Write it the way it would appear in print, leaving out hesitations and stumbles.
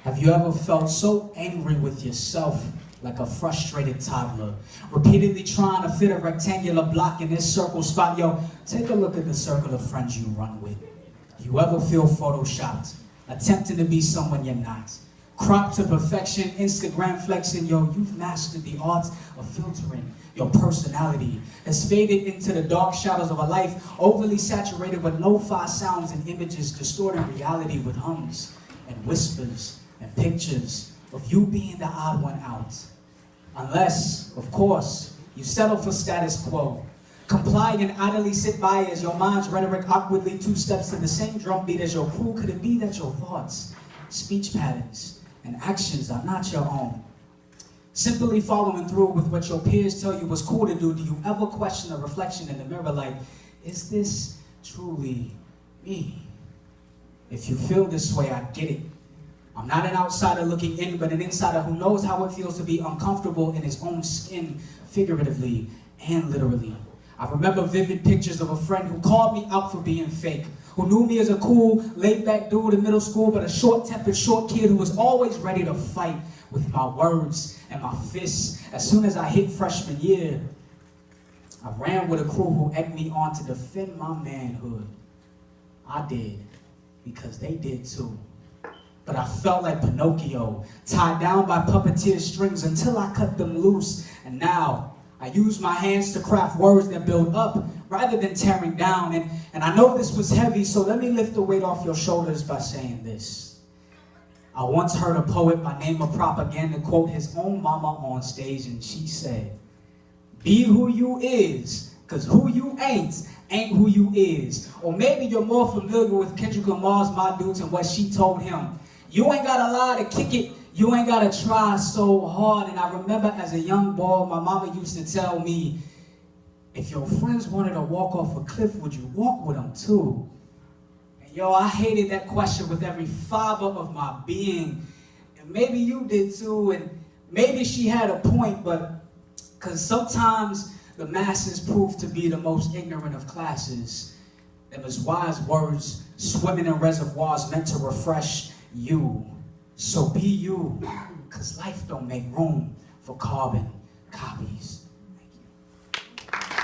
Have you ever felt so angry with yourself, like a frustrated toddler, repeatedly trying to fit a rectangular block in this circle spot? Yo, take a look at the circle of friends you run with. You ever feel photoshopped, attempting to be someone you're not? Cropped to perfection, Instagram flexing, yo, you've mastered the art of filtering. Your personality has faded into the dark shadows of a life overly saturated with lo-fi sounds and images, distorting reality with hums and whispers and pictures of you being the odd one out. Unless, of course, you settle for status quo. Comply and idly sit by as your mind's rhetoric awkwardly two steps to the same drumbeat as your crew. Could it be that your thoughts, speech patterns, and actions are not your own? Simply following through with what your peers tell you was cool to do, do you ever question a reflection in the mirror like, is this truly me? If you feel this way, I get it. I'm not an outsider looking in, but an insider who knows how it feels to be uncomfortable in his own skin, figuratively and literally. I remember vivid pictures of a friend who called me out for being fake, who knew me as a cool, laid-back dude in middle school, but a short-tempered, short kid who was always ready to fight with my words and my fists. As soon as I hit freshman year, I ran with a crew who egged me on to defend my manhood. I did, because they did too. But I felt like Pinocchio, tied down by puppeteer strings until I cut them loose. And now, I use my hands to craft words that build up rather than tearing down. And I know this was heavy, so let me lift the weight off your shoulders by saying this. I once heard a poet by name of Propaganda quote his own mama on stage, and she said, "Be who you is, cause who you ain't who you is." Or maybe you're more familiar with Kendrick Lamar's My Dudes and what she told him. You ain't gotta lie to kick it. You ain't gotta try so hard. And I remember as a young boy, my mama used to tell me, if your friends wanted to walk off a cliff, would you walk with them too? And yo, I hated that question with every fiber of my being. And maybe you did too. And maybe she had a point, but because sometimes the masses prove to be the most ignorant of classes. Them as wise words swimming in reservoirs meant to refresh you. So be you, cause life don't make room for carbon copies.